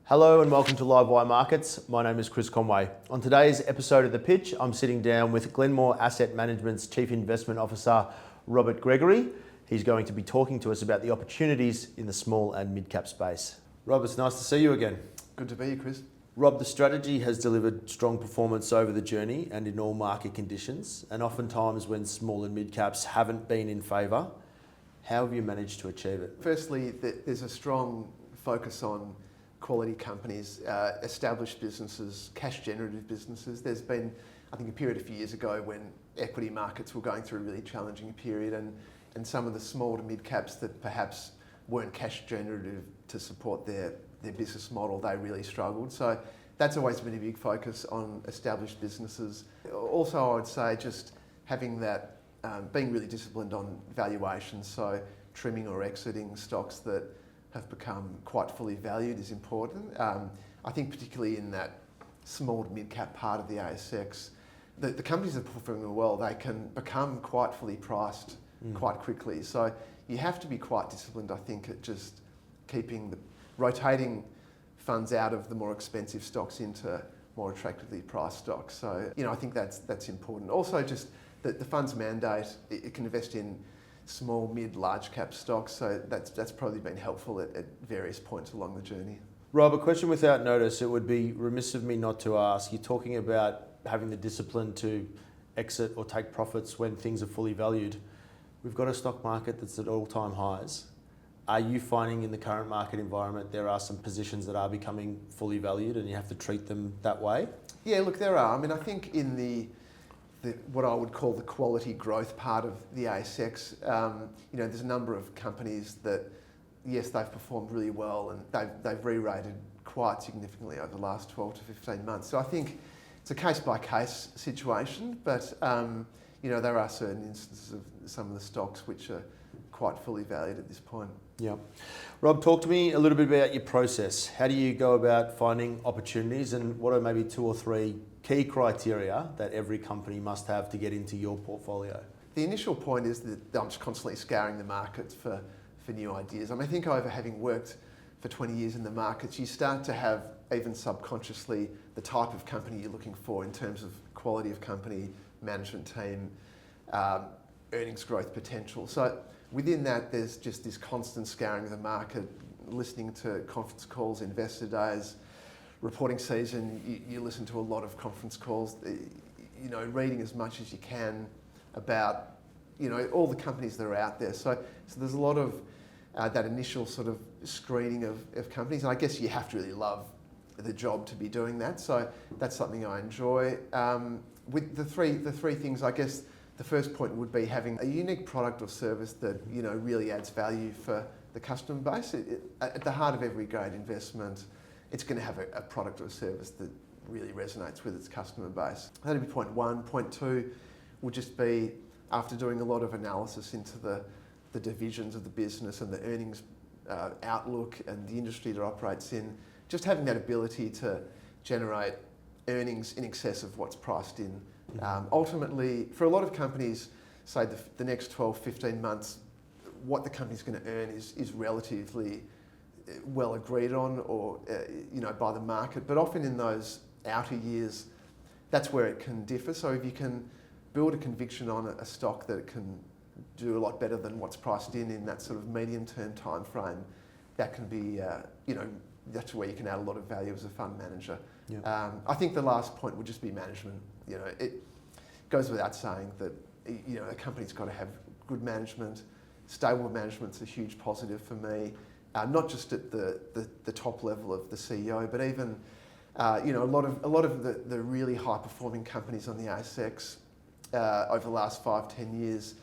Hello and welcome to Livewire Markets. My name is Chris Conway. On today's episode of The Pitch, I'm sitting down with Glemore Asset Management's Chief Investment Officer, Robert Gregory. He's going to be talking to us about the opportunities in the small and mid-cap space. Rob, it's nice to see you again. Good to be here, Chris. Rob, the strategy has delivered strong performance over the journey and in all market conditions, and oftentimes when small and mid-caps haven't been in favour. How have you managed to achieve it? Firstly, there's a strong focus on quality companies, established businesses, cash-generative businesses. There's been, I think, a period a few years ago when equity markets were going through a really challenging period, and some of the small to mid-caps that perhaps weren't cash-generative to support their business model, they really struggled. So that's always been a big focus on established businesses. Also, I would say just having that, being really disciplined on valuations, so trimming or exiting stocks that have become quite fully valued is important. I think particularly in that small to mid-cap part of the ASX, the companies that are performing well, they can become quite fully priced quite quickly. So you have to be quite disciplined, I think, at just rotating funds out of the more expensive stocks into more attractively priced stocks. So, I think that's important. Also, just the fund's mandate, it can invest in small, mid, large cap stocks. So that's probably been helpful at various points along the journey. Rob, a question without notice. It would be remiss of me not to ask. You're talking about having the discipline to exit or take profits when things are fully valued. We've got a stock market that's at all-time highs. Are you finding in the current market environment there are some positions that are becoming fully valued and you have to treat them that way? Yeah, look, there are. I mean, I think in the what I would call the quality growth part of the ASX, there's a number of companies that, yes, they've performed really well and they've re-rated quite significantly over the last 12 to 15 months. So I think it's a case-by-case situation, but there are certain instances of some of the stocks which are quite fully valued at this point. Yeah. Rob, talk to me a little bit about your process. How do you go about finding opportunities, and what are maybe 2 or 3 key criteria that every company must have to get into your portfolio? The initial point is that I'm just constantly scouring the markets for new ideas. I mean, I think over having worked for 20 years in the markets, you start to have, even subconsciously, the type of company you're looking for in terms of quality of company, management team, earnings growth potential. So within that, there's just this constant scouring of the market, listening to conference calls, investor days, reporting season. You listen to a lot of conference calls, reading as much as you can about, all the companies that are out there. So there's a lot of that initial sort of screening of companies. And I guess you have to really love the job to be doing that. So that's something I enjoy. With the three things, I guess, the first point would be having a unique product or service that really adds value for the customer base. At the heart of every great investment, it's going to have a product or service that really resonates with its customer base. That'd be point 1. Point 2 would just be, after doing a lot of analysis into the divisions of the business and the earnings outlook and the industry that it operates in, just having that ability to generate earnings in excess of what's priced in. Ultimately, for a lot of companies, say the next 12, 15 months, what the company's going to earn is relatively well agreed on or by the market. But often in those outer years, that's where it can differ. So if you can build a conviction on a stock that can do a lot better than what's priced in that sort of medium-term time frame, that can be, that's where you can add a lot of value as a fund manager. Yeah. I think the last point would just be management. It goes without saying that a company's got to have good management. Stable management's a huge positive for me, not just at the top level of the CEO, but even a lot of the really high performing companies on the ASX over the last 5-10 years.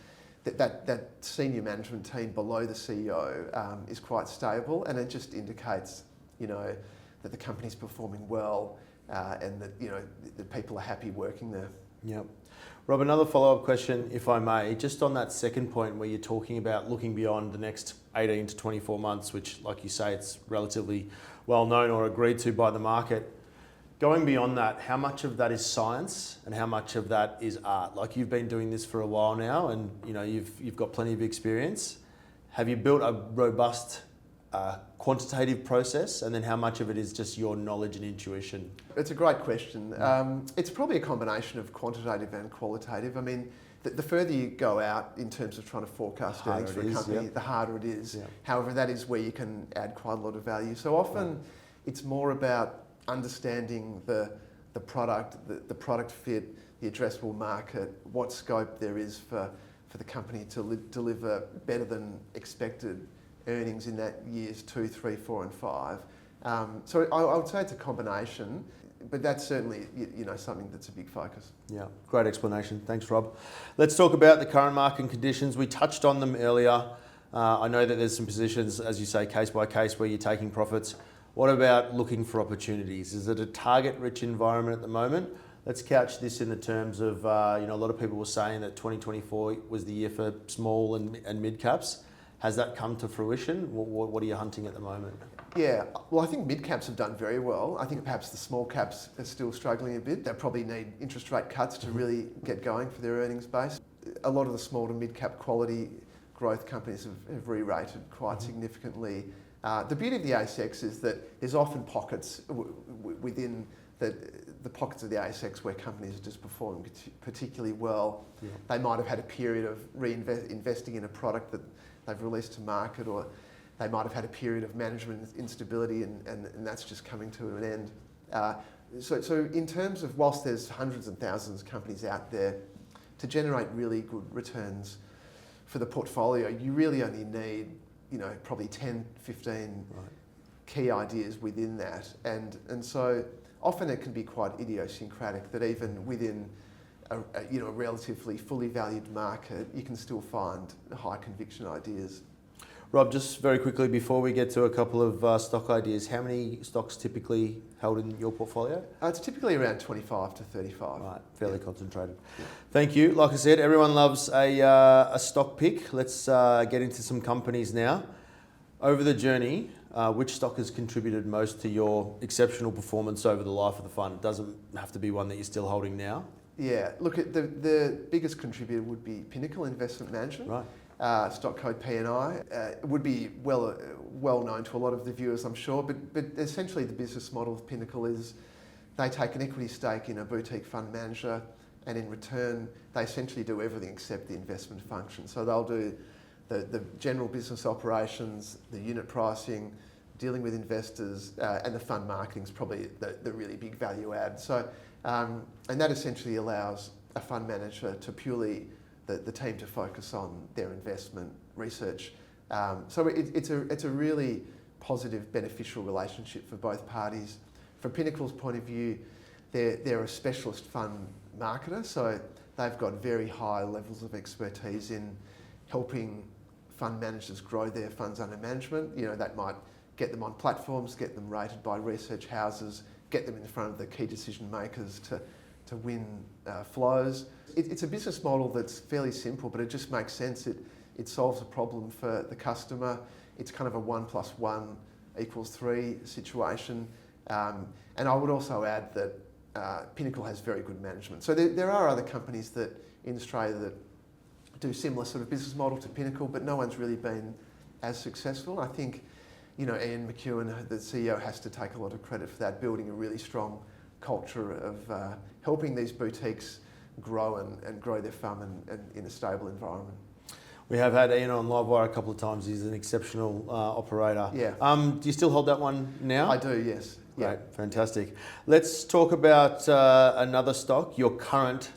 That senior management team below the CEO is quite stable, and it just indicates that the company's performing well and that that people are happy working there. Yep. Rob, another follow-up question, if I may, just on that second point where you're talking about looking beyond the next 18 to 24 months, which, like you say, it's relatively well known or agreed to by the market. Going beyond that, how much of that is science and how much of that is art? Like, you've been doing this for a while now, and you've got plenty of experience. Have you built a robust a quantitative process, and then how much of it is just your knowledge and intuition? It's a great question. It's probably a combination of quantitative and qualitative. I mean, the further you go out in terms of trying to forecast earnings for a company, the harder it is. Yep. However, that is where you can add quite a lot of value. So often it's more about understanding the product, the product fit, the addressable market, what scope there is for the company to deliver better than expected earnings in that years 2, 3, 4 and 5. So I would say it's a combination, but that's certainly something that's a big focus. Yeah, great explanation. Thanks, Rob. Let's talk about the current market conditions. We touched on them earlier. I know that there's some positions, as you say, case by case where you're taking profits. What about looking for opportunities? Is it a target-rich environment at the moment? Let's couch this in the terms of, a lot of people were saying that 2024 was the year for small and mid caps. Has that come to fruition? What are you hunting at the moment? Yeah, well, I think mid caps have done very well. I think perhaps the small caps are still struggling a bit. They probably need interest rate cuts to really get going for their earnings base. A lot of the small to mid cap quality growth companies have re-rated quite significantly. The beauty of the ASX is that there's often pockets within the pockets of the ASX where companies are just performing particularly well. Yeah. They might have had a period of investing in a product that they've released to market, or they might have had a period of management instability and that's just coming to an end. So in terms of, whilst there's hundreds and thousands of companies out there, to generate really good returns for the portfolio, you really only need, probably 10, 15 key ideas within that. And so often it can be quite idiosyncratic that even within a relatively fully valued market, you can still find high conviction ideas. Rob, just very quickly before we get to a couple of stock ideas, how many stocks typically held in your portfolio? It's typically around 25 to 35. Right, fairly concentrated. Yeah. Thank you. Like I said, everyone loves a stock pick. Let's get into some companies now. Over the journey, which stock has contributed most to your exceptional performance over the life of the fund? It doesn't have to be one that you're still holding now. Yeah, look, the biggest contributor would be Pinnacle Investment Management. Right. Stock code PNI. It would be well known to a lot of the viewers, I'm sure, but essentially the business model of Pinnacle is they take an equity stake in a boutique fund manager, and in return they essentially do everything except the investment function. So they'll do the general business operations, the unit pricing, dealing with investors, and the fund marketing is probably the really big value add. So, and that essentially allows a fund manager to purely the team to focus on their investment research. So it's a really positive, beneficial relationship for both parties. From Pinnacle's point of view, they're a specialist fund marketer, so they've got very high levels of expertise in helping fund managers grow their funds under management. That might get them on platforms, get them rated by research houses, get them in front of the key decision makers to win flows. It's a business model that's fairly simple, but it just makes sense. It solves a problem for the customer. It's kind of a 1 + 1 = 3 situation. And I would also add that Pinnacle has very good management. So there are other companies in Australia that do similar sort of business model to Pinnacle, but no one's really been as successful. I think, Ian McEwen, the CEO, has to take a lot of credit for that, building a really strong culture of helping these boutiques grow and grow their fund and in a stable environment. We have had Ian on Livewire a couple of times. He's an exceptional operator. Yeah. Do you still hold that one now? I do, yes. Great, yeah. Fantastic. Let's talk about another stock, your current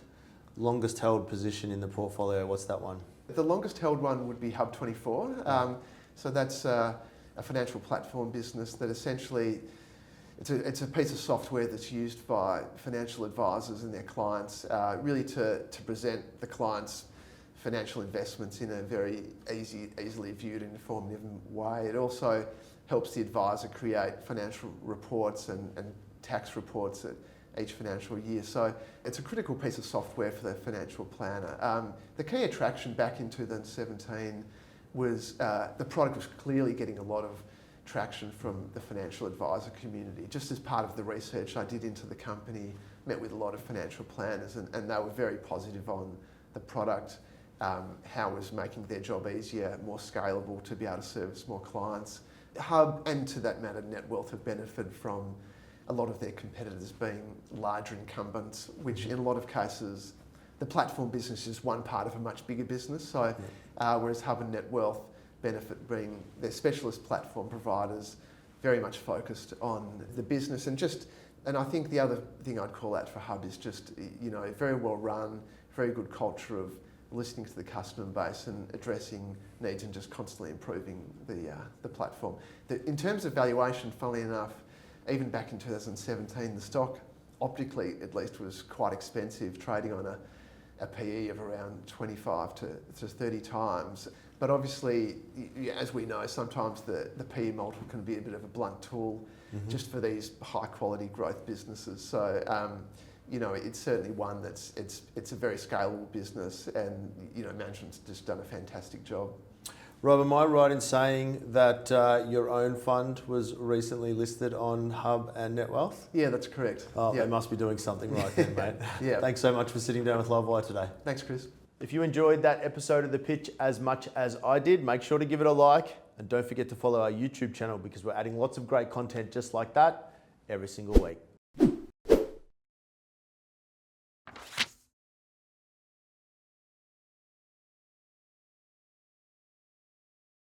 longest held position in the portfolio. What's that one? The longest held one would be Hub24. So that's a financial platform business that essentially, it's a piece of software that's used by financial advisors and their clients really to present the clients' financial investments in a very easily viewed and informative way. It also helps the advisor create financial reports and tax reports at each financial year. So it's a critical piece of software for the financial planner. The key attraction back in 2017 was the product was clearly getting a lot of traction from the financial advisor community. Just as part of the research I did into the company, met with a lot of financial planners and they were very positive on the product, how it was making their job easier, more scalable to be able to service more clients. Hub, and to that matter, Net Wealth, have benefited from a lot of their competitors being larger incumbents, which in a lot of cases, the platform business is one part of a much bigger business. So, whereas Hub and Net Wealth benefit being their specialist platform providers, very much focused on the business. And I think the other thing I'd call out for Hub is just, very well run, very good culture of listening to the customer base and addressing needs and just constantly improving the platform. In terms of valuation, funnily enough, even back in 2017, the stock, optically at least, was quite expensive, trading on a PE of around 25 to 30 times. But obviously, as we know, sometimes the PE multiple can be a bit of a blunt tool just for these high quality growth businesses. So, it's certainly one it's a very scalable business, and management's just done a fantastic job. Rob, am I right in saying that your own fund was recently listed on Hub and Net Wealth? Yeah, that's correct. Oh, They must be doing something right then, mate. Yeah. Thanks so much for sitting down with Livewire today. Thanks, Chris. If you enjoyed that episode of The Pitch as much as I did, make sure to give it a like, and don't forget to follow our YouTube channel because we're adding lots of great content just like that every single week.